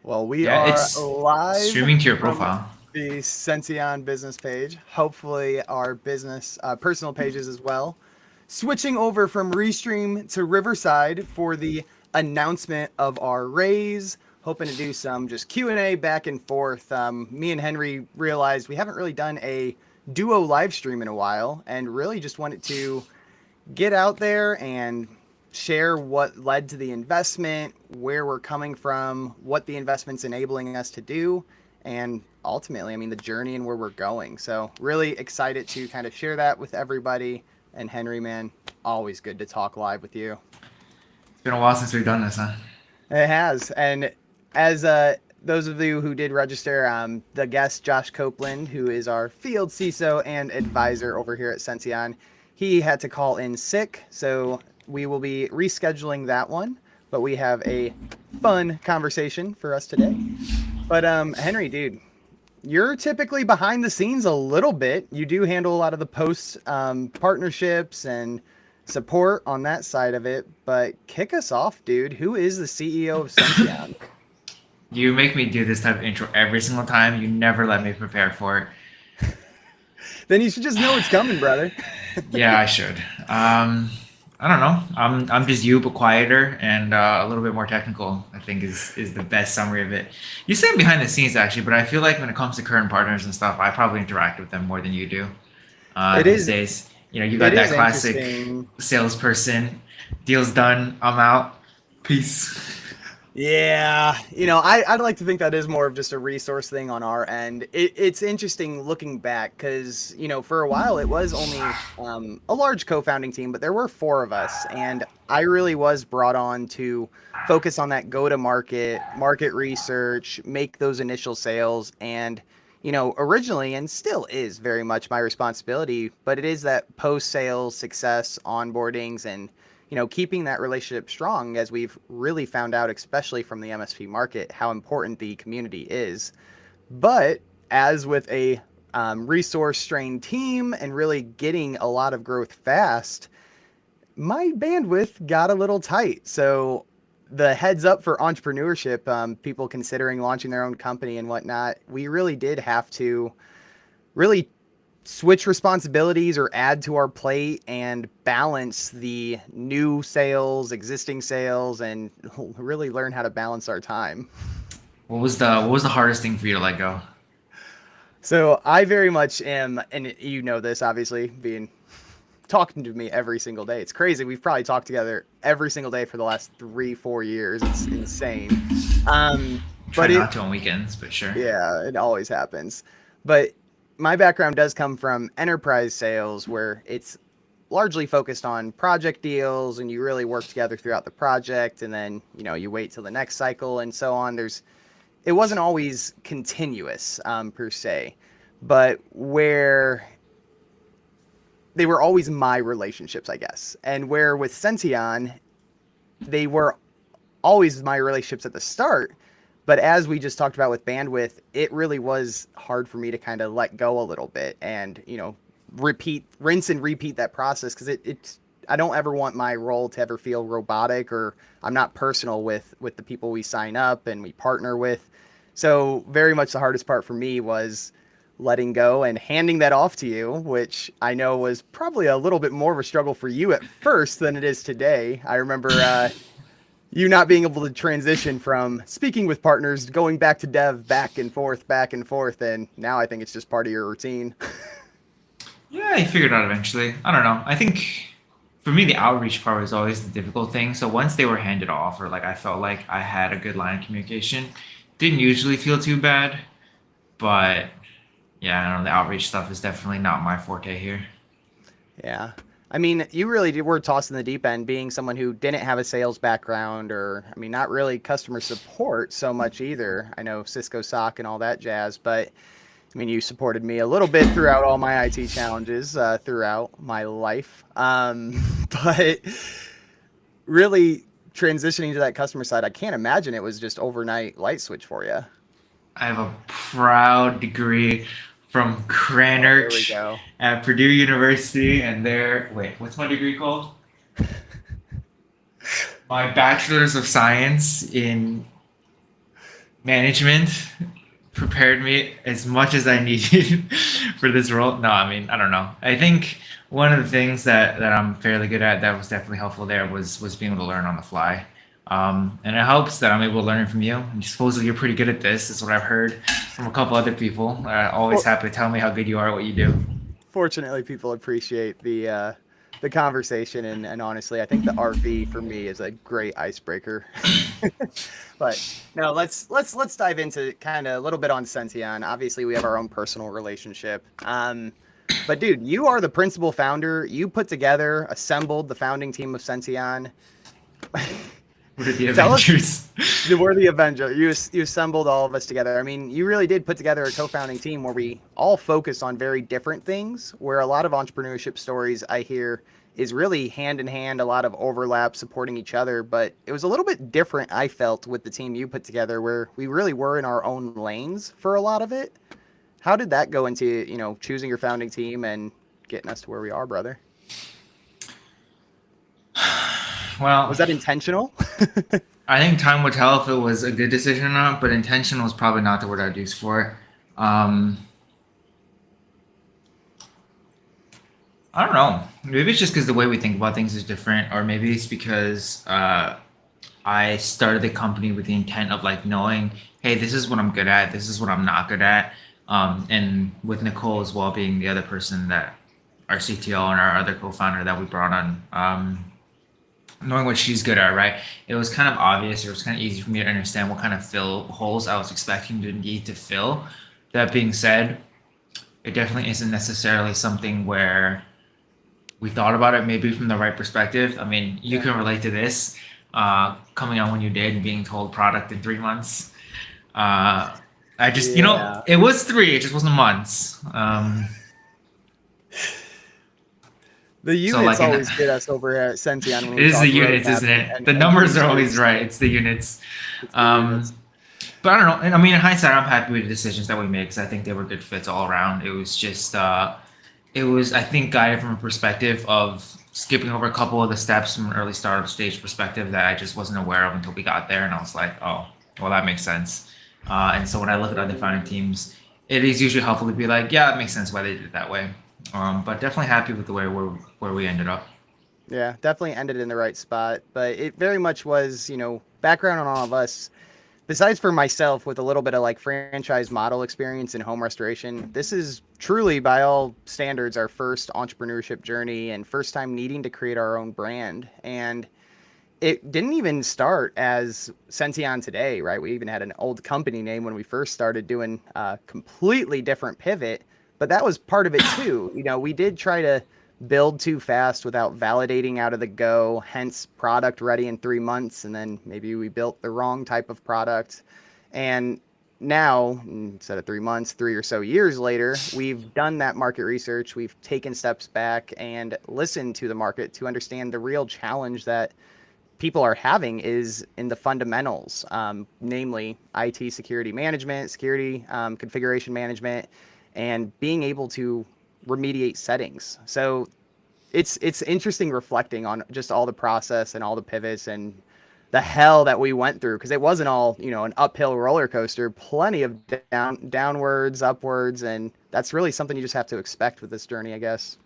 Well, we Yeah, are it's live streaming to your from profile. the Sension business page. Hopefully, our business personal pages as well. Switching over from Restream to Riverside for the announcement of our raise. Hoping to do some just Q&A back and forth. Me and Henry realized we haven't really done a duo live stream in a while, and really just wanted to get out there and share what led to the investment, where we're coming from, what the investment's enabling us to do, and ultimately, I mean, the journey and where we're going. So, really excited to kind of share that with everybody. And Henry, man, always good to talk live with you. It's been a while since we've done this, huh? It has. And as those of you who did register, the guest, Josh Copeland, who is our field CISO and advisor over here at Sension, he had to call in sick. So we will be rescheduling that one. But we have a fun conversation for us today. But Henry, dude, you're typically behind the scenes a little bit. You do handle a lot of the post partnerships and support on that side of it. But kick us off, dude. Who is the CEO of Sension? You make me do this type of intro every single time. You never let me prepare for it. Then you should just know it's coming, brother. Yeah, I should. I don't know. I'm just you, but quieter and a little bit more technical. I think is the best summary of it. You say I'm behind the scenes actually, but I feel like when it comes to current partners and stuff, I probably interact with them more than you do It these is days. You know, you it got is that classic interesting. salesperson. Deal's done. I'm out. Peace. Yeah, I'd like to think that is more of just a resource thing on our end. It's interesting looking back because, for a while it was only a large co-founding team, but there were four of us. And I really was brought on to focus on that go-to-market, market research, make those initial sales. And, originally, and still is very much my responsibility, but it is that post-sales success, onboardings, and keeping that relationship strong as we've really found out, especially from the MSP market, how important the community is. But as with a resource strained team and really getting a lot of growth fast, my bandwidth got a little tight. So the heads up for entrepreneurship, people considering launching their own company and whatnot, we really did have to really switch responsibilities or add to our plate and balance the new sales, existing sales, and really learn how to balance our time. What was the hardest thing for you to let go? So I very much am, and you know this obviously, being talking to me every single day. It's crazy. We've probably talked together every single day for the last 3-4 years. It's insane. Um, Try but it not to on weekends, but sure. Yeah, it always happens. But my background does come from enterprise sales where it's largely focused on project deals and you really work together throughout the project and then, you wait till the next cycle and so on. It wasn't always continuous per se, but where they were always my relationships, I guess. And where with Sention, they were always my relationships at the start. But as we just talked about with bandwidth, it really was hard for me to kind of let go a little bit and, rinse and repeat that process because it's, I don't ever want my role to ever feel robotic or I'm not personal with the people we sign up and we partner with. So very much the hardest part for me was letting go and handing that off to you, which I know was probably a little bit more of a struggle for you at first than it is today. I remember you not being able to transition from speaking with partners, going back to dev, back and forth, and now I think it's just part of your routine. Yeah, I figured it out eventually. I don't know. I think for me, the outreach part was always the difficult thing. So once they were handed off, or like I felt like I had a good line of communication, didn't usually feel too bad. But yeah, I don't know. The outreach stuff is definitely not my forte here. Yeah. I mean, you really were tossed in the deep end being someone who didn't have a sales background or, I mean, not really customer support so much either. I know Cisco SOC and all that jazz, but I mean, you supported me a little bit throughout all my IT challenges throughout my life. But really transitioning to that customer side, I can't imagine it was just overnight light switch for you. I have a proud degree from Oh, here we Cranach go. at Purdue University, and there. Wait, what's my degree called? My Bachelor's of Science in management prepared me as much as I needed for this role. No, I mean, I don't know. I think one of the things that I'm fairly good at that was definitely helpful there was being able to learn on the fly. And it helps that I'm able to learn from you. And supposedly you're pretty good at this, is what I've heard from a couple other people. Always Well, happy to tell me how good you are at what you do. fortunately, people appreciate the conversation, and honestly, I think the RV for me is a great icebreaker. But no, let's dive into kind of a little bit on Sention. Obviously, we have our own personal relationship. But dude, you are the principal founder. You put together, assembled the founding team of Sention. We're the Tell us, Avengers. we're the Avenger. You assembled all of us together. I mean, you really did put together a co-founding team where we all focus on very different things. Where a lot of entrepreneurship stories I hear is really hand in hand, a lot of overlap, supporting each other. But it was a little bit different, I felt, with the team you put together, where we really were in our own lanes for a lot of it. How did that go into, choosing your founding team and getting us to where we are, brother? Well, Was that intentional? I think time would tell if it was a good decision or not, but intentional is probably not the word I'd use for it. Um, I don't know. Maybe it's just because the way we think about things is different, or maybe it's because I started the company with the intent of like knowing, hey, this is what I'm good at, this is what I'm not good at, and with Nicole as well being the other person that our CTO and our other co-founder that we brought on, knowing what she's good at, right? It was kind of obvious. It was kind of easy for me to understand what kind of fill holes I was expecting to need to fill. That being said, it definitely isn't necessarily something where we thought about it maybe from the right perspective. I mean, you Yeah. can relate to this, coming on when you did and being told product in 3 months. I just, Yeah. it was three, it just wasn't months. The So units like in, always get us over at Sention when it we is the talk units, roadmap isn't it? The and numbers are always features. right. It's the units. It's the Um, units. but I don't know. And I mean, in hindsight, I'm happy with the decisions that we made because I think they were good fits all around. It was just, it was, I think, guided from a perspective of skipping over a couple of the steps from an early startup stage perspective that I just wasn't aware of until we got there. And I was like, oh, well, that makes sense. And so when I look at other founding teams, it is usually helpful to be like, yeah, it makes sense why they did it that way. But definitely happy with the way where we ended up. Yeah, definitely ended in the right spot. But it very much was, background on all of us. Besides for myself, with a little bit of like franchise model experience in home restoration, this is truly, by all standards, our first entrepreneurship journey and first time needing to create our own brand. And it didn't even start as Sention today, right? We even had an old company name when we first started doing a completely different pivot, but that was part of it too. We did try to build too fast without validating out of the go, hence product ready in 3 months. And then maybe we built the wrong type of product. And now, instead of 3 months, 3 or so years later, we've done that market research. We've taken steps back and listened to the market to understand the real challenge that people are having is in the fundamentals, namely IT security management, security configuration management, and being able to remediate settings. So it's interesting reflecting on just all the process and all the pivots and the hell that we went through, because it wasn't all an uphill roller coaster. Plenty of downwards, upwards, and that's really something you just have to expect with this journey, I guess.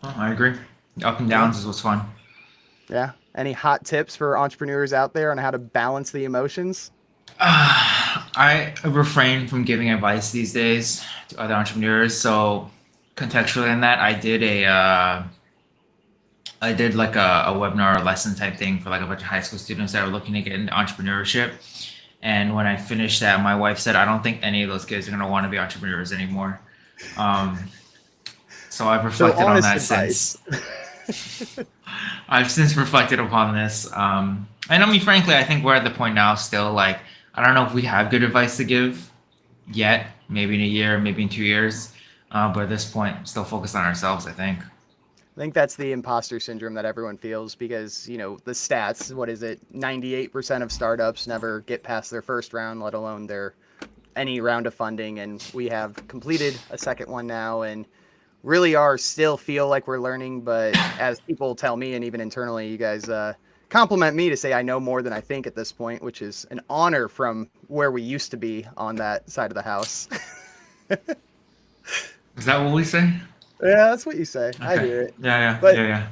Oh, I agree. Up and Yeah. downs is what's fun. Yeah. Any hot tips for entrepreneurs out there on how to balance the emotions? I refrain from giving advice these days to other entrepreneurs. So contextually in that, I did like a webinar or lesson type thing for like a bunch of high school students that were looking to get into entrepreneurship. And when I finished that, my wife said, I don't think any of those kids are going to want to be entrepreneurs anymore. Um, so I've So reflected on honest that advice. since. I've since reflected upon this. And I mean, frankly, I think we're at the point now still, like, I don't know if we have good advice to give yet, maybe in a year, maybe in 2 years. But at this point, still focused on ourselves, I think. I think that's the imposter syndrome that everyone feels because, the stats, what is it? 98% of startups never get past their first round, let alone their any round of funding. And we have completed a second one now and really are still feel like we're learning. But as people tell me, and even internally, you guys compliment me to say I know more than I think at this point, which is an honor from where we used to be on that side of the house. Is that what we say? Yeah, that's what you say. I Okay. hear it. Yeah, yeah, But yeah, yeah.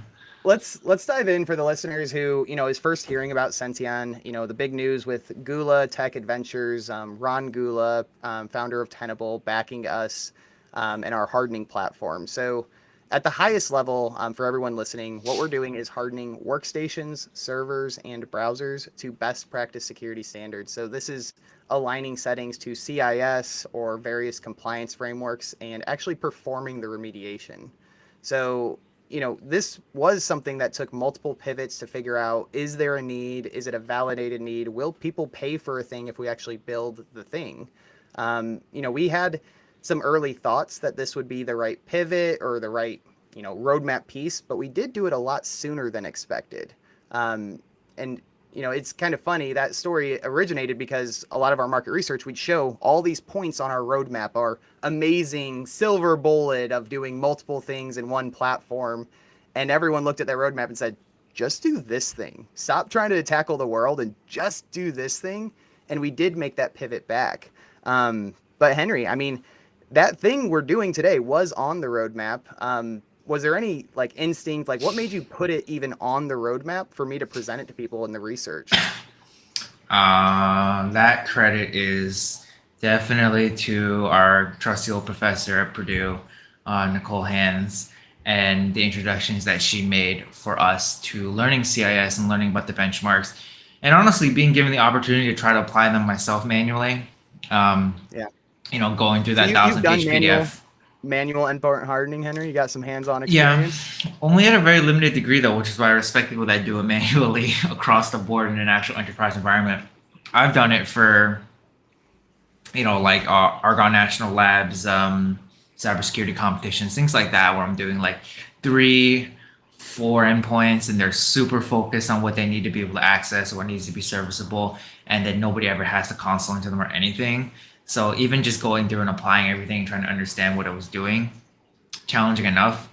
let's dive in for the listeners who is first hearing about Sentient. The big news with Gula Tech Adventures, Ron Gula, founder of Tenable, backing us and our hardening platform. So at the highest level, for everyone listening, what we're doing is hardening workstations, servers, and browsers to best practice security standards. So this is aligning settings to CIS or various compliance frameworks and actually performing the remediation. So this was something that took multiple pivots to figure out, is there a need? Is it a validated need? Will people pay for a thing if we actually build the thing? We had some early thoughts that this would be the right pivot or the right, roadmap piece, but we did do it a lot sooner than expected. And it's kind of funny that story originated because a lot of our market research, we'd show all these points on our roadmap, our amazing silver bullet of doing multiple things in one platform. And everyone looked at that roadmap and said, just do this thing. Stop trying to tackle the world and just do this thing. And we did make that pivot back. But Henry, I mean, that thing we're doing today was on the roadmap. Was there any instinct, what made you put it even on the roadmap for me to present it to people in the research? That credit is definitely to our trusty old professor at Purdue, Nicole Hands, and the introductions that she made for us to learning CIS and learning about the benchmarks, and honestly being given the opportunity to try to apply them myself manually. Yeah. Going through So that you've done 1,000-page PDF. manual endpoint hardening, Henry. You got some hands-on Yeah, experience. only at a very limited degree though, which is why I respect people that do it manually across the board in an actual enterprise environment. I've done it for, Argonne National Labs, cybersecurity competitions, things like that, where I'm doing like 3, 4 endpoints, and they're super focused on what they need to be able to access or what needs to be serviceable, and then nobody ever has to console into them or anything. So even just going through and applying everything, trying to understand what I was doing, challenging enough.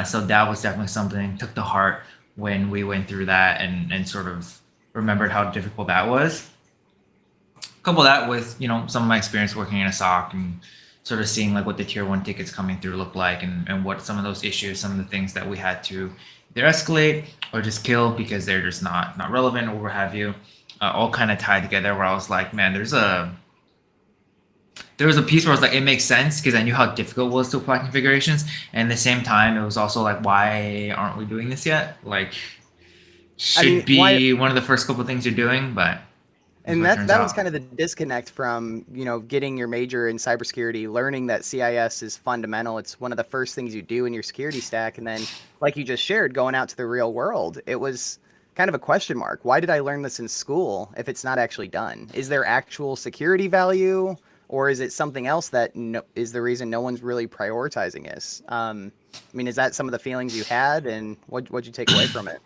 So that was definitely something took to heart when we went through that and sort of remembered how difficult that was. Couple that with some of my experience working in a SOC and sort of seeing like what the tier 1 tickets coming through look like, and what some of those issues, some of the things that we had to either escalate or just kill because they're just not relevant or what have you, all kind of tied together, where I was like, man, there was a piece where I was like, it makes sense because I knew how difficult it was to apply configurations, and at the same time it was also like, why aren't we doing this yet? Like, should be one of the first couple of things you're doing, but and that was kind of the disconnect from getting your major in cybersecurity, learning that CIS is fundamental. It's one of the first things you do in your security stack, and then like you just shared, going out to the real world, it was kind of a question mark. Why did I learn this in school if it's not actually done? Is there actual security value, or is it something else that is the reason no one's really prioritizing this? I mean, is that some of the feelings you had, and what'd you take away from it?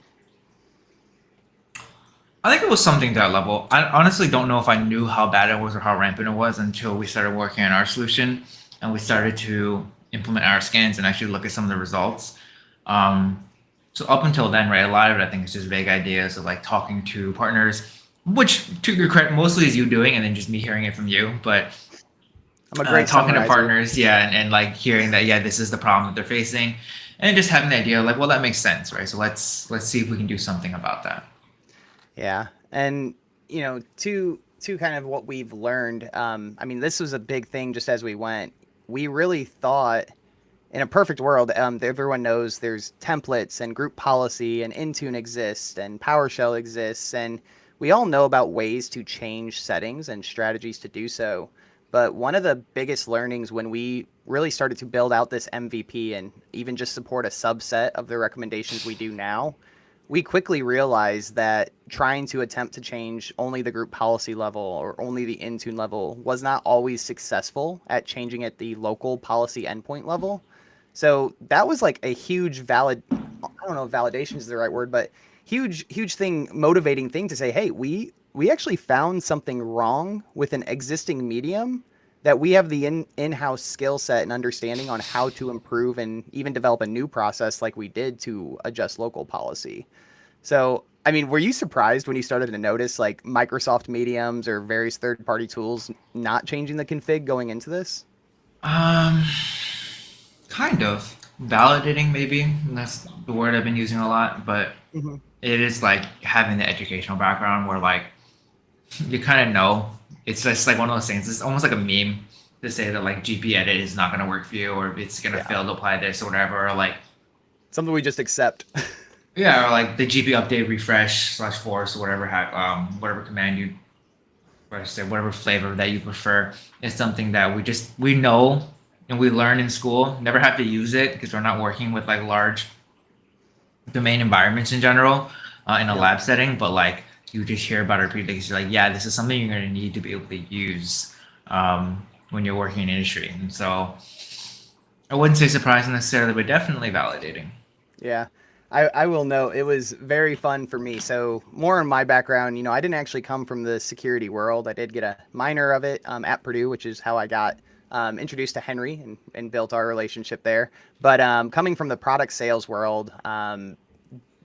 I think it was something to that level. I honestly don't know if I knew how bad it was or how rampant it was until we started working on our solution and we started to implement our scans and actually look at some of the results. So up until then, right, a lot of it I think is just vague ideas of like talking to partners, which to your credit mostly is you doing, and then just me hearing it from you. But I'm a great talking to summarizer. partners, yeah, and like hearing that, yeah, this is the problem that they're facing, and just having the idea like, well, that makes sense, right? So let's see if we can do something about that. Yeah, and to kind of what we've learned. I mean, this was a big thing just as we went. We really thought, in a perfect world, everyone knows there's templates and group policy and Intune exists and PowerShell exists, and we all know about ways to change settings and strategies to do so. But one of the biggest learnings when we really started to build out this MVP and even just support a subset of the recommendations we do now, we quickly realized that trying to attempt to change only the group policy level or only the Intune level was not always successful at changing at the local policy endpoint level. So that was like a huge I don't know if validation is the right word, but huge thing, motivating thing to say, hey, we actually found something wrong with an existing medium that we have the in-house skill set and understanding on how to improve and even develop a new process like we did to adjust local policy. So I mean, were you surprised when you started to notice like Microsoft Mediums or various third-party tools not changing the config going into this? Um, kind of validating, maybe. That's the word I've been using a lot, but Hmm. it is like having the educational background where like you kind of know. It's just like one of those things. It's almost like a meme to say that like GP edit is not going to work for you, or it's going to Yeah, fail to apply this or whatever, or like something we just accept. yeah, or like the GP update refresh slash force or whatever whatever command you or say whatever flavor that you prefer is something that we know and we learn in school. Never have to use it because we're not working with like large domain environments in general in a Yeah. lab setting, but like you just hear about it repeatedly. You're like, yeah, this is something you're going to need to be able to use when you're working in industry. And so I wouldn't say surprising necessarily, but definitely validating. Yeah. I will note it was very fun for me. So more in my background, I didn't actually come from the security world. I did get a minor of it at Purdue, which is how I got introduced to Henry and built our relationship there. But coming from the product sales world,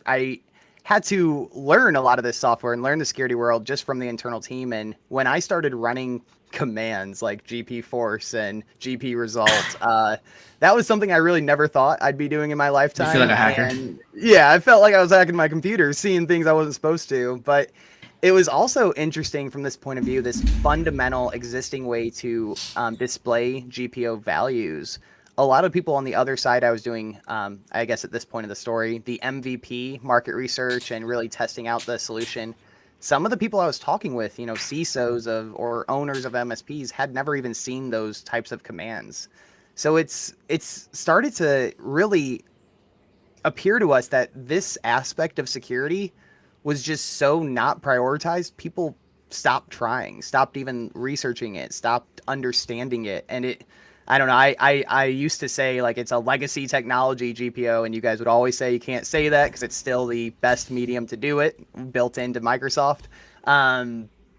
I had to learn a lot of this software and learn the security world just from the internal team. And when I started running commands like GP force and GP result, that was something I really never thought I'd be doing in my You feel like lifetime. a hacker. And yeah, I felt like I was hacking my computer, seeing things I wasn't supposed to. But it was also interesting from this point of view, this fundamental existing way to display GPO values. A lot of people on the other side, I was doing, I guess at this point of the story, the MVP market research and really testing out the solution. Some of the people I was talking with, CISOs of or owners of MSPs had never even seen those types of commands. So it's started to really appear to us that this aspect of security was just so not prioritized. People stopped trying, stopped even researching it, stopped understanding it. And I don't know. I used to say like it's a legacy technology GPO, and you guys would always say you can't say that because it's still the best medium to do it, built into Microsoft.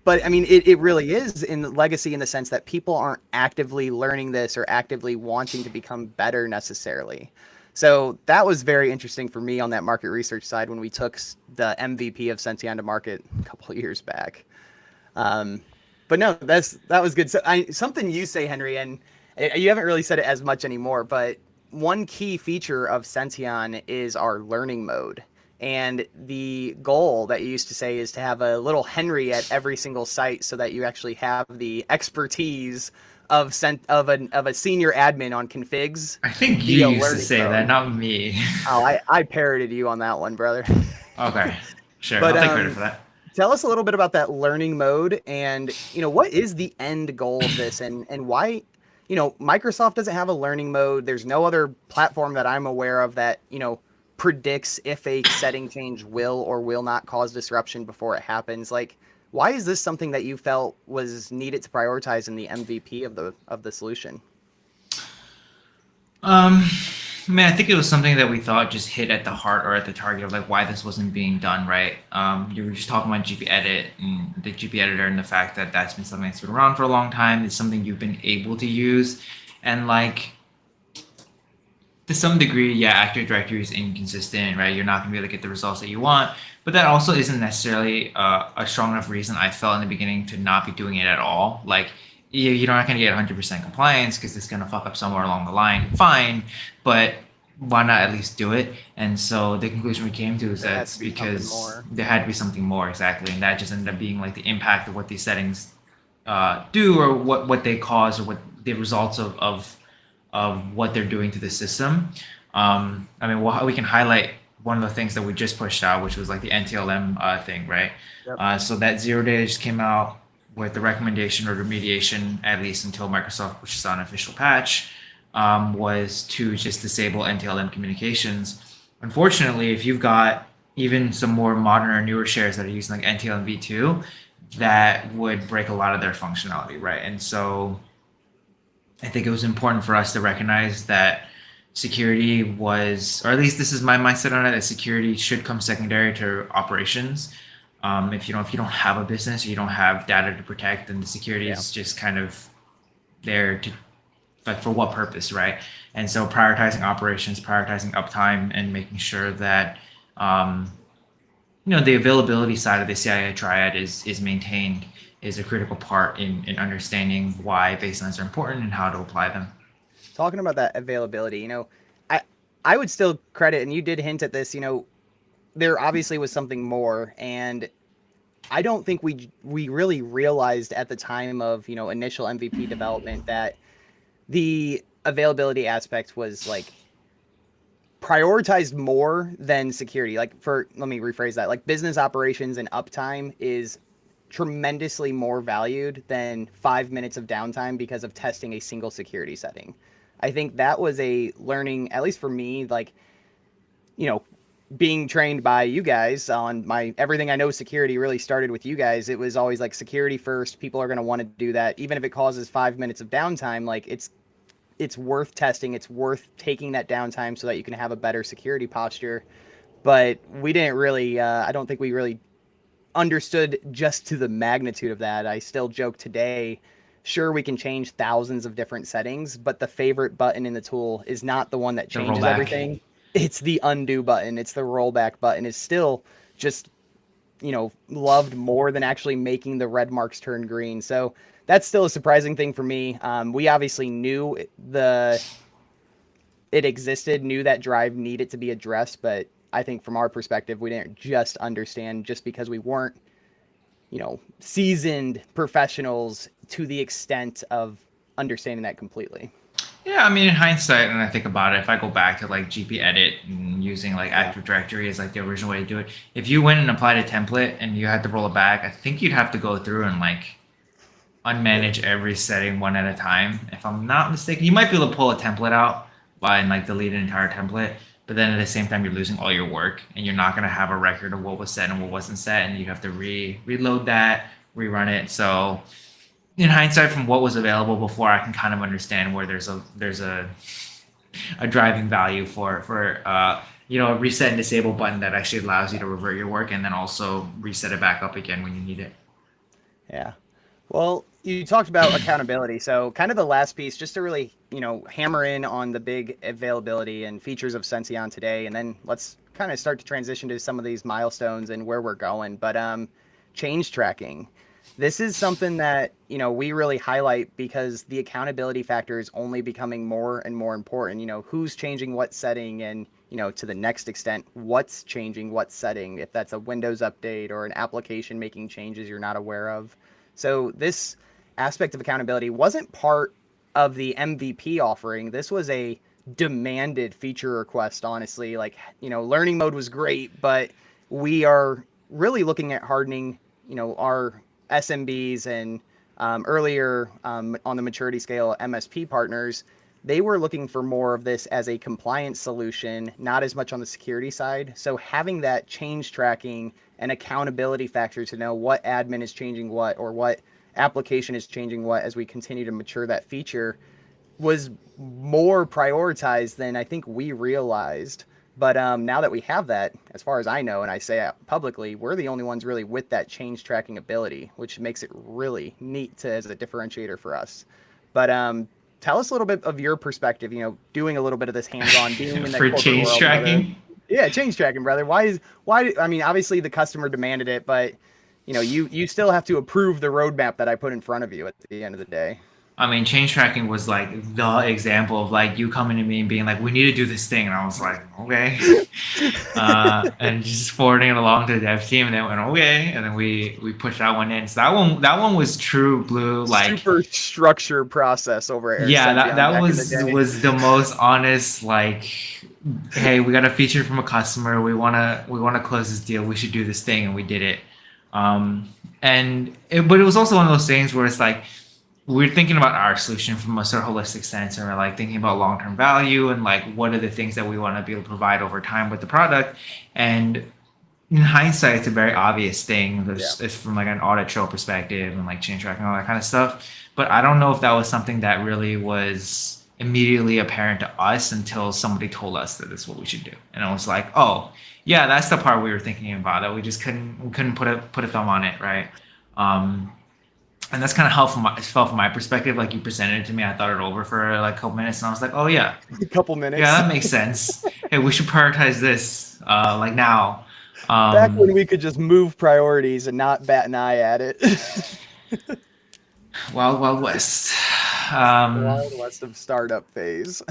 But I mean, it really is in legacy in the sense that people aren't actively learning this or actively wanting to become better necessarily. So that was very interesting for me on that market research side when we took the MVP of Sention to market a couple of years back. Um, but no, that was good. So something you say, Henry, and you haven't really said it as much anymore, but one key feature of Sention is our learning mode. And the goal that you used to say is to have a little Henry at every single site so that you actually have the expertise of a senior admin on configs I think you via used to learning say that, mode. not me. Oh, I parroted you on that one, brother. Okay, sure. But I'll take credit for that. tell us a little bit about that learning mode and what is the end goal of this and why Microsoft doesn't have a learning mode. There's no other platform that I'm aware of that predicts if a setting change will or will not cause disruption before it happens. Like, why is this something that you felt was needed to prioritize in the MVP of the solution? Um, I mean, I think it was something that we thought just hit at the heart or at the target of like why this wasn't being done right. You were just talking about GP Edit and the GP editor and the fact that that's been something that's been around for a long time. It's something you've been able to use, and like to some degree, yeah, Active Directory is inconsistent, right? You're not going to be able to get the results that you want, but that also isn't necessarily a strong enough reason I felt in the beginning to not be doing it at all. Like, you're not going to get 100% compliance because it's going to fuck up somewhere along the line. Fine, but why not at least do it? And so the conclusion we came to is There that has it's to be something because more. there had to be something more exactly, and that just ended up being like the impact of what these settings do or what they cause or what the results of what they're doing to the system. I mean, we can highlight one of the things that we just pushed out, which was like the NTLM thing, right? Yep. So that zero day just came out with the recommendation or remediation, at least until Microsoft pushes out an official patch, was to just disable NTLM communications. Unfortunately, if you've got even some more modern or newer shares that are using like NTLM v2, that would break a lot of their functionality, right? And so I think it was important for us to recognize that security was, or at least this is my mindset on it, that security should come secondary to operations. If you don't have a business, or you don't have data to protect, then the security Yeah. is just kind of there to, like, for what purpose, right? And so prioritizing operations, prioritizing uptime, and making sure that the availability side of the CIA triad is maintained is a critical part in understanding why baselines are important and how to apply them. Talking about that availability, I I would still credit, and you did hint at this, there obviously was something more, and I don't think we really realized at the time of, initial MVP development that the availability aspect was like prioritized more than security. Like, let me rephrase that. Like, business operations and uptime is tremendously more valued than 5 minutes of downtime because of testing a single security setting. I think that was a learning, at least for me, like, you know, being trained by you guys on my everything I know security really started with you guys. It was always like security first. People are going to want to do that. Even if it causes 5 minutes of downtime, like it's worth testing. It's worth taking that downtime so that you can have a better security posture. But we didn't really, I don't think we really understood just to the magnitude of that. I still joke today, sure, we can change thousands of different settings, but the favorite button in the tool is not the one that The changes rollback. everything. It's the undo button. It's the rollback button. Is still just, loved more than actually making the red marks turn green. So that's still a surprising thing for me. We obviously knew it existed, knew that drive needed to be addressed, but I think from our perspective, we didn't just understand just because we weren't, seasoned professionals to the extent of understanding that completely. Yeah, I mean, in hindsight, and I think about it, if I go back to like GP Edit and using like Yeah. Active Directory as like the original way to do it, if you went and applied a template and you had to roll it back, I think you'd have to go through and like unmanage every setting one at a time. If I'm not mistaken, you might be able to pull a template out and like delete an entire template, but then at the same time you're losing all your work and you're not going to have a record of what was set and what wasn't set, and you have to reload that, rerun it. So in hindsight, from what was available before, I can kind of understand where there's a driving value for a reset and disable button that actually allows you to revert your work and then also reset it back up again when you need it. Yeah. Well, you talked about accountability. So, kind of the last piece, just to really, hammer in on the big availability and features of Sension today, and then let's kind of start to transition to some of these milestones and where we're going. But change tracking. This is something that, we really highlight because the accountability factor is only becoming more and more important. Who's changing what setting, and, to the next extent, what's changing what setting, if that's a Windows update or an application making changes you're not aware of. So this aspect of accountability wasn't part of the MVP offering. This was a demanded feature request, honestly. Like, learning mode was great, but we are really looking at hardening, our SMBs and earlier on the maturity scale, MSP partners. They were looking for more of this as a compliance solution, not as much on the security side. So having that change tracking and accountability factor to know what admin is changing what or what application is changing what as we continue to mature that feature was more prioritized than I think we realized. But now that we have that, as far as I know, and I say it publicly, we're the only ones really with that change tracking ability, which makes it really neat as a differentiator for us. But tell us a little bit of your perspective, doing a little bit of this hands-on, being in that For corporate change world, tracking. brother. Yeah, change tracking, brother. I mean, obviously the customer demanded it, but you still have to approve the roadmap that I put in front of you at the end of the day. I mean, change tracking was like the example of like you coming to me and being like, "We need to do this thing," and I was like, "Okay," and just forwarding it along to the dev team, and they went, "Okay," and then we pushed that one in. So that one was true blue, like super structured process over at yeah, Sension that back in was the day. was the most honest. Like, hey, we got a feature from a customer. We wanna close this deal. We should do this thing, and we did it. But it was also one of those things where it's like we're thinking about our solution from a sort of holistic sense, and we're like thinking about long-term value and like what are the things that we want to be able to provide over time with the product. And in hindsight, it's a very obvious thing. It's from like an audit trail perspective and like change tracking and all that kind of stuff. But I don't know if that was something that really was immediately apparent to us until somebody told us that this is what we should do. And I was like, oh yeah, that's the part we were thinking about that we just couldn't put a thumb on it, right? And that's kind of how it felt from my perspective. Like you presented it to me, I thought it over for like a couple minutes, and I was like, oh yeah, A couple minutes. yeah, that makes sense. Hey, we should prioritize this like now. Back when Um, we could just move priorities and not bat an eye at it. Wild Wild West. The Um, Wild West of startup phase.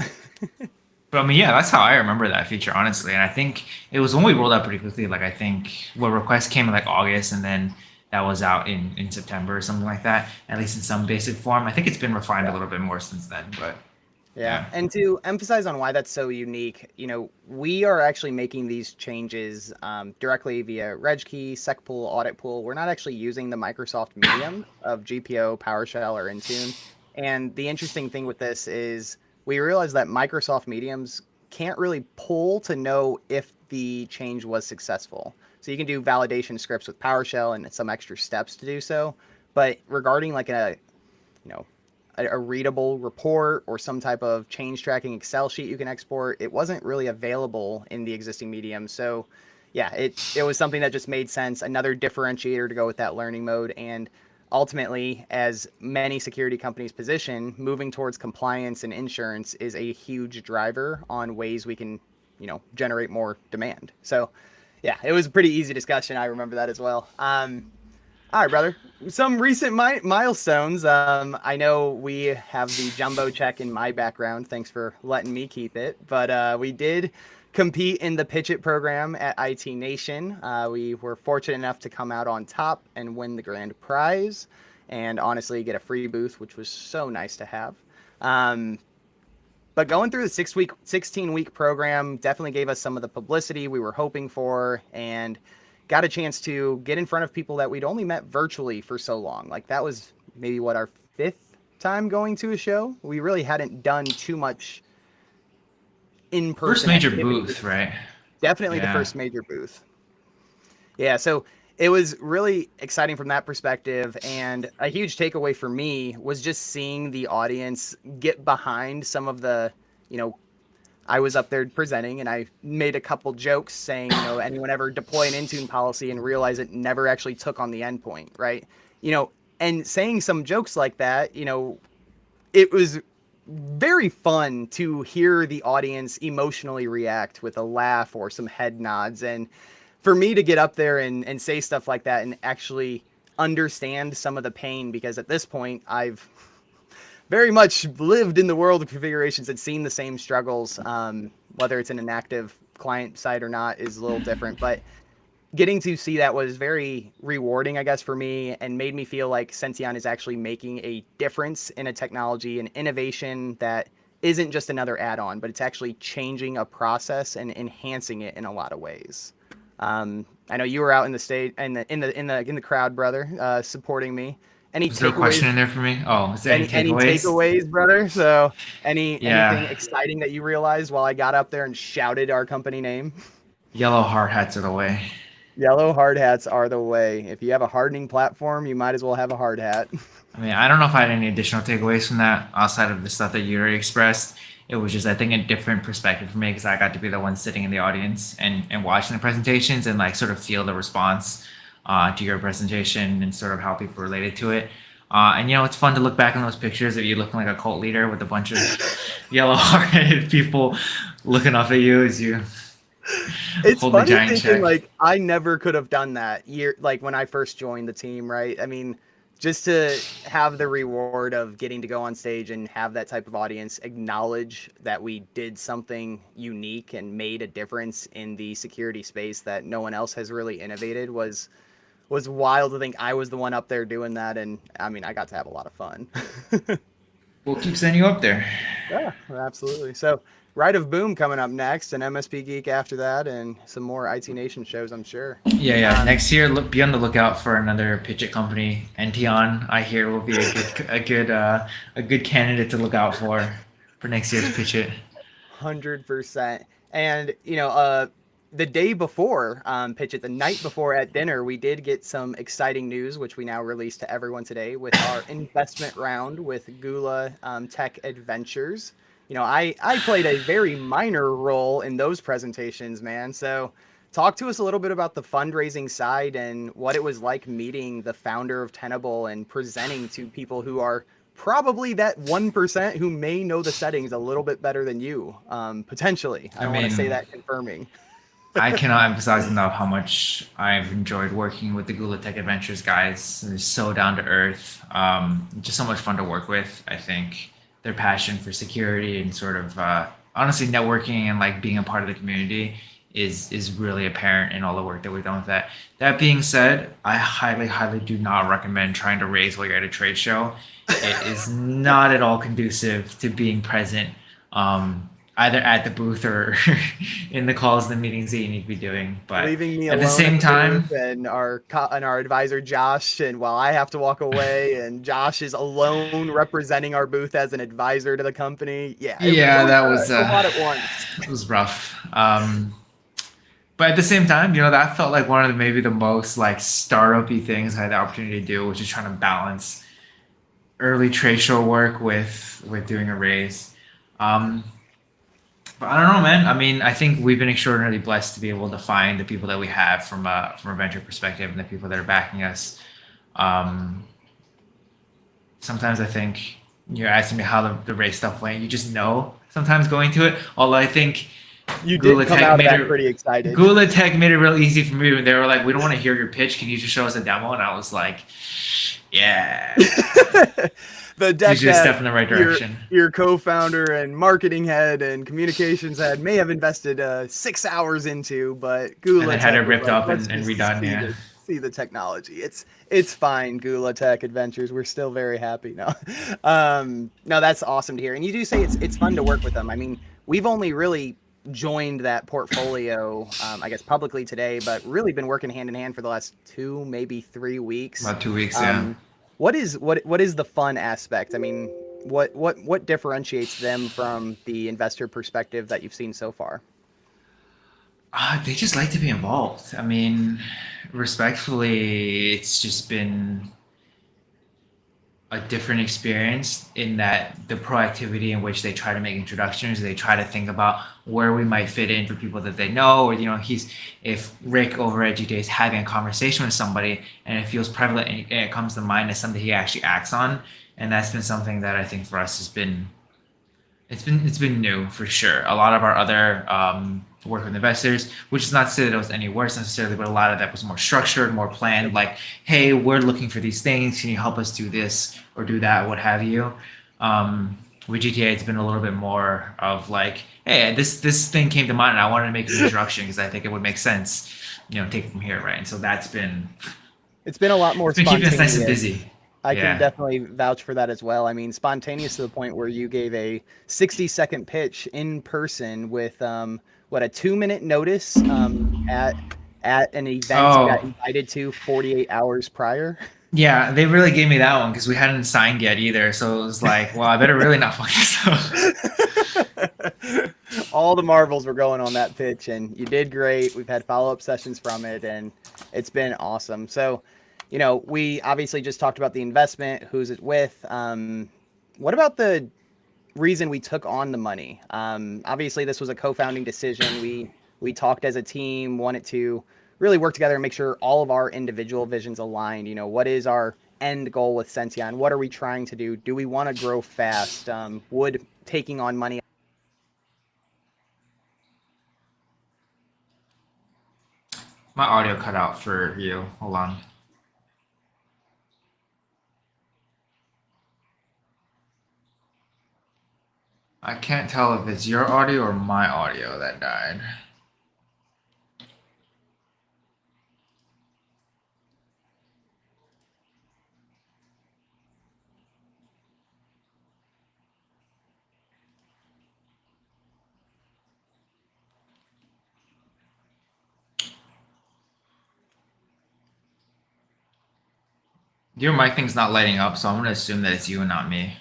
but I mean, yeah, that's how I remember that feature, honestly. And I think it was when we rolled out pretty quickly. Like I think what request came in like August, and then that was out in September or something like that. At least in some basic form. I think it's been refined a Yeah. little bit more since then. But Yeah. yeah, And to emphasize on why that's so unique, we are actually making these changes directly via RegKey, SecPool, Audit Pool. We're not actually using the Microsoft medium of GPO, PowerShell, or Intune. And the interesting thing with this is we realize that Microsoft mediums can't really pull to know if the change was successful. So you can do validation scripts with PowerShell and some extra steps to do so. But regarding like you know, a readable report or some type of change tracking Excel sheet you can export, it wasn't really available in the existing medium. So yeah, it was something that just made sense. Another differentiator to go with that learning mode. And ultimately, as many security companies position, moving towards compliance and insurance is a huge driver on ways we can, generate more demand. So yeah, it was a pretty easy discussion. I remember that as well. All right, brother. Some recent milestones. I know we have the jumbo check in my background. Thanks for letting me keep it. But we did compete in the Pitch It program at IT Nation. We were fortunate enough to come out on top and win the grand prize, and honestly get a free booth, which was so nice to have. Um, but going through the 16-week program definitely gave us some of the publicity we were hoping for, and got a chance to get in front of people that we'd only met virtually for so long. Like that was maybe our fifth time going to a show. We really hadn't done too much first in-person major activity. booth, right? Definitely the Yeah. first major booth. Yeah, so it was really exciting from that perspective. And a huge takeaway for me was just seeing the audience get behind some of the, you know, I was up there presenting and I made a couple jokes saying, anyone ever deploy an Intune policy and realize it never actually took on the endpoint, right? And saying some jokes like that, it was very fun to hear the audience emotionally react with a laugh or some head nods. And for me to get up there and say stuff like that and actually understand some of the pain, because at this point I've very much lived in the world of configurations and seen the same struggles. Whether it's in an active client side or not is a little different, but getting to see that was very rewarding, I guess, for me, and made me feel like Sension is actually making a difference in a technology and innovation that isn't just another add-on, but it's actually changing a process and enhancing it in a lot of ways. I know you were out in the state and in the crowd, brother, supporting me. Any Was there a question takeaways? in there for me? Oh, is there any Any takeaways? takeaways, brother? So anything Yeah. exciting that you realized while I got up there and shouted our company name? Yellow hard hats are the way. Yellow hard hats are the way. If you have a hardening platform, you might as well have a hard hat. I mean, I don't know if I had any additional takeaways from that outside of the stuff that you already expressed. It was just, I think, a different perspective for me because I got to be the one sitting in the audience and watching the presentations and like sort of feel the response to your presentation and sort of how people related to it. And it's fun to look back on those pictures of you looking like a cult leader with a bunch of yellow hard-headed people looking off at you as you It's hold the funny giant thinking check. like I never could have done that like when I first joined the team, right? I mean, just to have the reward of getting to go on stage and have that type of audience acknowledge that we did something unique and made a difference in the security space that no one else has really innovated was wild to think I was the one up there doing that. And I mean, I got to have a lot of fun. We'll keep sending you up there. Yeah, absolutely. So, Rite of Boom coming up next, and MSP Geek after that, and some more IT Nation shows, I'm sure. Yeah. Next year, be on the lookout for another Pitch It company. Ention, I hear, will be a good candidate to look out for next year's Pitch It. 100%. And the day before Pitch It, the night before at dinner, we did get some exciting news, which we now release to everyone today with our investment round with Gula Tech Adventures. I played a very minor role in those presentations, man. So talk to us a little bit about the fundraising side and what it was like meeting the founder of Tenable and presenting to people who are probably that 1% who may know the settings a little bit better than you, potentially. I I don't want to say mean, that confirming. I cannot emphasize enough how much I've enjoyed working with the Gula Tech Adventures guys. They're so down to earth. Just so much fun to work with. I think their passion for security and sort of honestly networking and like being a part of the community is really apparent in all the work that we've done with that. That being said, I highly, highly do not recommend trying to raise while you're at a trade show. It is not at all conducive to being present. Either at the booth or in the calls and the meetings that you need to be doing. But Leaving me at alone the same at the time, booth and our advisor Josh, and while I have to walk away, and Josh is alone representing our booth as an advisor to the company. Yeah, yeah, that was a lot at once. it was rough. But at the same time, that felt like one of maybe the most like startup-y things I had the opportunity to do, which is trying to balance early trade show work with doing a raise. But I don't know, man. I mean, I think we've been extraordinarily blessed to be able to find the people that we have from a venture perspective and the people that are backing us. Um, Sometimes I think you're asking me how the race stuff went. You just know sometimes going to it. Although I think You Gula did come Tech out of made that it pretty excited. Gula Tech made it real easy for me when they were like, "We don't want to hear your pitch. Can you just show us a demo?" And I was like, "Yeah." The deck Usually a that step in the right direction. your co-founder and marketing head and communications head may have invested 6 hours into, but Gula And then had Tech it was ripped like, up let's and just redone. Yeah. see the technology. It's fine, Gula Tech Adventures. We're still very happy. No, no, that's awesome to hear. And you do say it's fun to work with them. I mean, we've only really joined that portfolio, I guess publicly today, but really been working hand in hand for the last 2, maybe 3 weeks. About 2 weeks. Yeah. What is the fun aspect? I mean, what differentiates them from the investor perspective that you've seen so far? They just like to be involved. I mean, respectfully, it's just been a different experience in that the proactivity in which they try to make introductions, they try to think about where we might fit in for people that they know, or if Rick over at GTA is having a conversation with somebody and it feels prevalent and it comes to mind as something he actually acts on, and that's been something that I think for us has been it's been new for sure. A lot of our other work with investors, which is not to say that it was any worse necessarily, but a lot of that was more structured, more planned. Like, hey, we're looking for these things. Can you help us do this or do that? What have you? With GTA, it's been a little bit more of like, hey, this thing came to mind, and I wanted to make an introduction because I think it would make sense. Take it from here, right? And so that's been It's been a lot more it's been keeping us nice and spontaneous. busy. I can Yeah. definitely vouch for that as well. I mean, spontaneous to the point where you gave a 60-second pitch in person with a 2-minute notice at an event you got Oh, invited to 48 hours prior. yeah, they really gave me that one because we hadn't signed yet either. So it was like, well, I better really not fuck this up. All the marbles were going on that pitch, and you did great. We've had follow-up sessions from it, and it's been awesome. So, we obviously just talked about the investment, who's it with. What about the reason we took on the money? Obviously, this was a co-founding decision. We talked as a team, wanted to really work together and make sure all of our individual visions aligned. What is our end goal with Sentient? What are we trying to do? Do we want to grow fast? Would taking on money? My audio cut out for you. Hold on. I can't tell if it's your audio or my audio that died. Your mic thing's not lighting up, so I'm gonna assume that it's you and not me.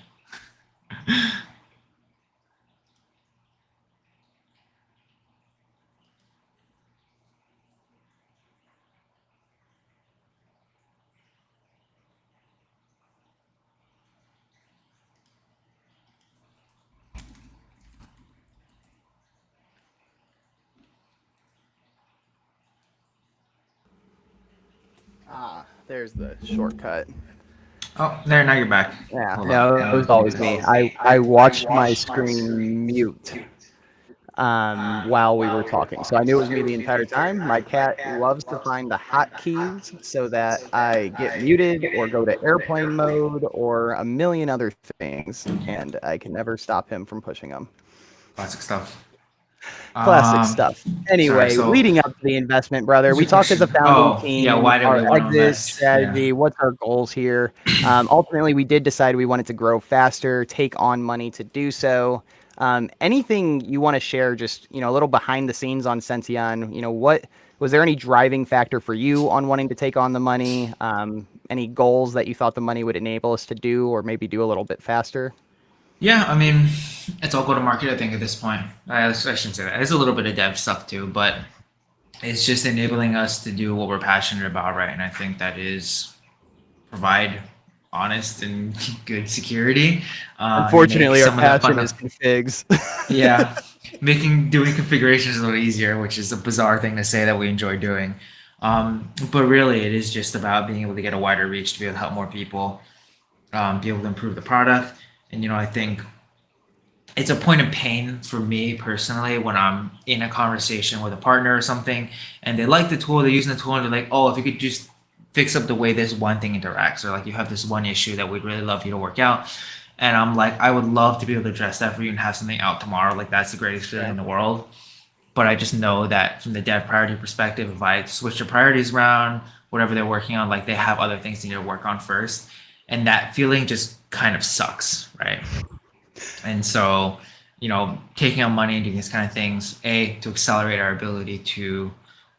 There's the shortcut. Oh, there, now you're back. Yeah, Hold no, on. it was always me. I watched my screen mute. while we were talking. So I knew it was me the entire time. My cat loves to find the hotkeys so that I get muted or go to airplane mode or a million other things, and I can never stop him from pushing them. Classic stuff. Classic stuff. Sorry, Anyway, so leading up to the investment, brother, we talked as a founding yeah, team, why did we our want to exit invest? strategy, Yeah. what's our goals here. Ultimately, we did decide we wanted to grow faster, take on money to do so. Anything you want to share, just a little behind the scenes on Sentient? What was there any driving factor for you on wanting to take on the money? Any goals that you thought the money would enable us to do, or maybe do a little bit faster? Yeah, I mean, it's all go to market, I think, at this point. I shouldn't say that. There's a little bit of dev stuff too, but it's just enabling us to do what we're passionate about, right? And I think that is provide honest and good security. Make Unfortunately, our some of the passion fun is configs. yeah, doing configurations a little easier, which is a bizarre thing to say that we enjoy doing. But really, it is just about being able to get a wider reach to be able to help more people, be able to improve the product. And I think it's a point of pain for me personally when I'm in a conversation with a partner or something, and they like the tool, they're using the tool, and they're like, "Oh, if you could just fix up the way this one thing interacts," or like you have this one issue that we'd really love you to work out. And I'm like, I would love to be able to address that for you and have something out tomorrow. Like that's the greatest feeling in the world. But I just know that from the dev priority perspective, if I switch the priorities around, whatever they're working on, like they have other things they need to work on first. And that feeling just kind of sucks, right? And so, taking on money and doing these kind of things, A, to accelerate our ability to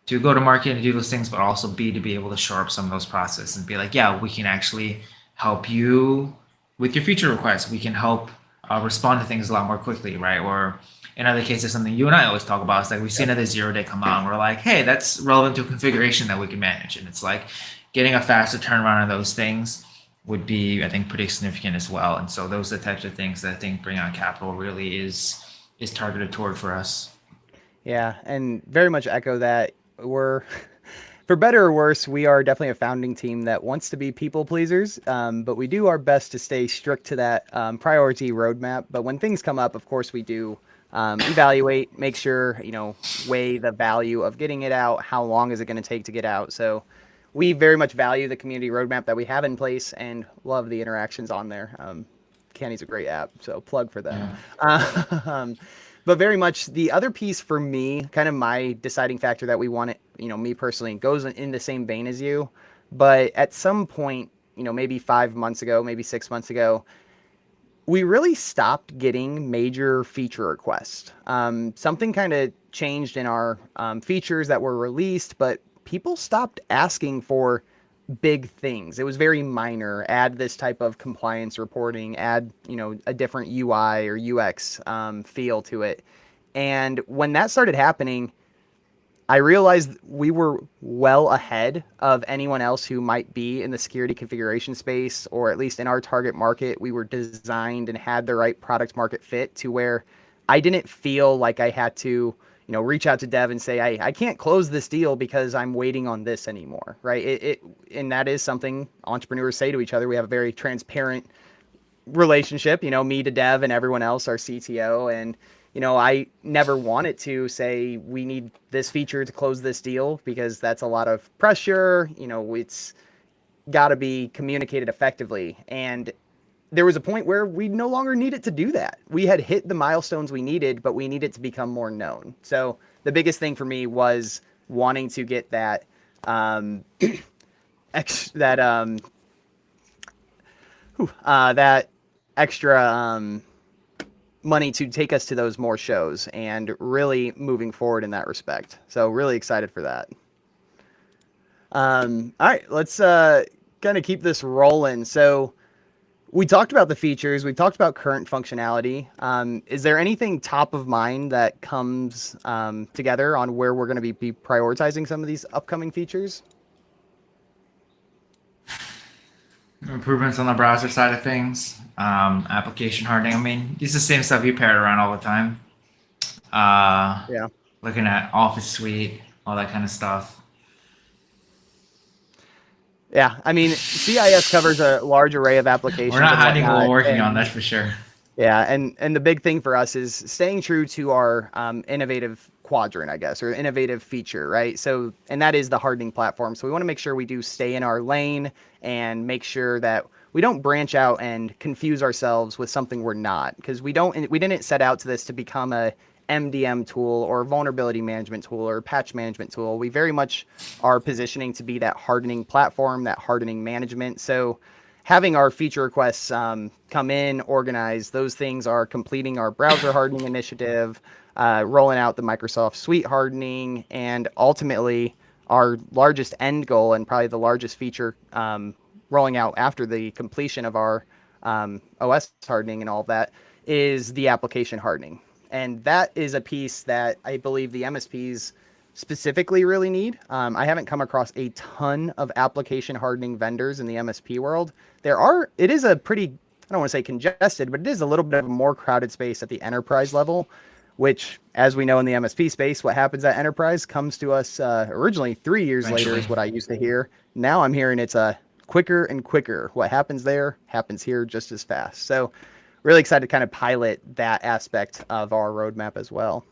go to market and do those things, but also B, to be able to shore up some of those processes and be like, yeah, we can actually help you with your feature requests. We can help respond to things a lot more quickly, right? Or in other cases, something you and I always talk about is like we see another 0-day come out and we're like, hey, that's relevant to a configuration that we can manage. And it's like getting a faster turnaround on those things would be, I think, pretty significant as well. And so those are the types of things that I think bring on capital really is targeted toward for us. Yeah, and very much echo that. We're, for better or worse, we are definitely a founding team that wants to be people pleasers, but we do our best to stay strict to that priority roadmap. But when things come up, of course, we do evaluate, make sure, weigh the value of getting it out, how long is it going to take to get out. So we very much value the community roadmap that we have in place and love the interactions on there. Canny's a great app, so plug for them. Yeah. But very much the other piece for me, kind of my deciding factor that we want it, me personally, goes in the same vein as you. But at some point, maybe 5 months ago, maybe 6 months ago, we really stopped getting major feature requests. Something kind of changed in our features that were released, but people stopped asking for big things. It was very minor. Add this type of compliance reporting, add, a different UI or UX feel to it. And when that started happening, I realized we were well ahead of anyone else who might be in the security configuration space, or at least in our target market. We were designed and had the right product market fit to where I didn't feel like I had to, reach out to dev and say, I can't close this deal because I'm waiting on this anymore, right? And that is something entrepreneurs say to each other. We have a very transparent relationship, me to dev and everyone else, our CTO. And, I never wanted to say we need this feature to close this deal because that's a lot of pressure. It's got to be communicated effectively. And there was a point where we no longer needed to do that. We had hit the milestones we needed, but we needed to become more known. So the biggest thing for me was wanting to get that that extra money to take us to those more shows and really moving forward in that respect. So really excited for that. All right, let's kind of keep this rolling. So we talked about the features. We talked about current functionality. Is there anything top of mind that comes together on where we're going to be prioritizing some of these upcoming features? Improvements on the browser side of things, application hardening. I mean, it's the same stuff you parrot around all the time. Yeah. Looking at Office Suite, all that kind of stuff. Yeah, I mean, CIS covers a large array of applications. We're not and hiding what whatnot, we're working on, and that's for sure. Yeah, and the big thing for us is staying true to our innovative quadrant, I guess, or innovative feature, right? So, and that is the hardening platform. So we want to make sure we do stay in our lane and make sure that we don't branch out and confuse ourselves with something we're not, because we didn't set out to this to become a MDM tool or vulnerability management tool or patch management tool. We very much are positioning to be that hardening platform, that hardening management. So having our feature requests come in, organized, those things are completing our browser hardening initiative, rolling out the Microsoft Suite hardening, and ultimately our largest end goal and probably the largest feature rolling out after the completion of our OS hardening and all of that is the application hardening. And that is a piece that I believe the MSPs specifically really need. I haven't come across a ton of application hardening vendors in the MSP world. It is a pretty, I don't want to say congested, but it is a little bit of a more crowded space at the enterprise level, which, as we know in the MSP space, what happens at enterprise comes to us originally 3 years later is what I used to hear. Now I'm hearing it's quicker and quicker. What happens there happens here just as fast. So really excited to kind of pilot that aspect of our roadmap as well.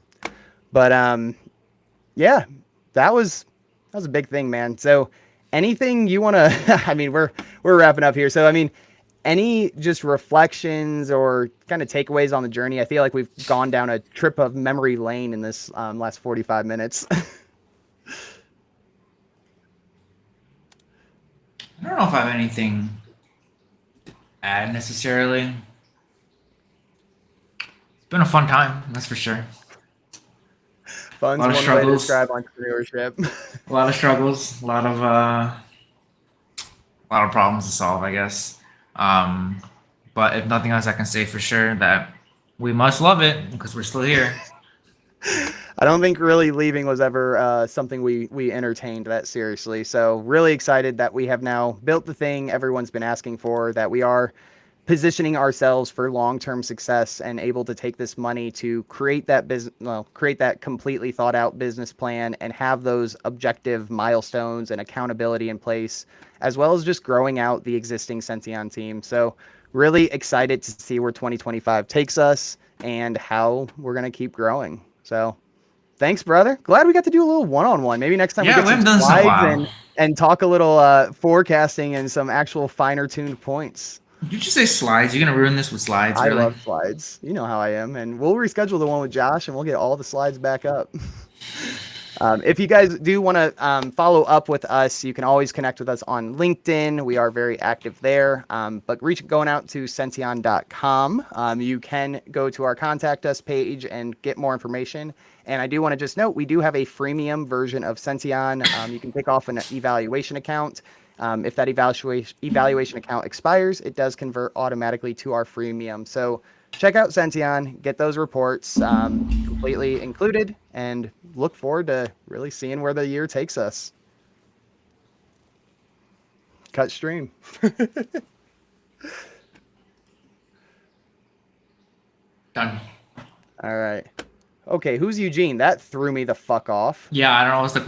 But yeah, that was a big thing, man. So anything you want to, I mean, we're wrapping up here. So, I mean, any just reflections or kind of takeaways on the journey? I feel like we've gone down a trip of memory lane in this last 45 minutes. I don't know if I have anything to add necessarily. It's been a fun time, that's for sure. Fun's one way to describe entrepreneurship. A lot of struggles, a lot of problems to solve, I guess. But if nothing else, I can say for sure that we must love it because we're still here. I don't think really leaving was ever something we entertained that seriously. So really excited that we have now built the thing everyone's been asking for, that we are positioning ourselves for long-term success and able to take this money to create that create that completely thought out business plan and have those objective milestones and accountability in place, as well as just growing out the existing Sention team. So really excited to see where 2025 takes us and how we're going to keep growing. So thanks, brother. Glad we got to do a little one-on-one. Maybe next time we get some slides and talk a little forecasting and some actual finer tuned points. Did you just say slides? You're going to ruin this with slides, really? I love slides. You know how I am. And we'll reschedule the one with Josh and we'll get all the slides back up. If you guys do want to follow up with us, you can always connect with us on LinkedIn. We are very active there. But going out to Sention.com, you can go to our contact us page and get more information. And I do want to just note, we do have a freemium version of Sention. You can kick off an evaluation account. If that evaluation account expires, it does convert automatically to our freemium. So check out Sention, get those reports completely included, and look forward to really seeing where the year takes us. Cut stream. Done. All right. Okay, who's Eugene? That threw me the fuck off. Yeah, I don't know. I was like, what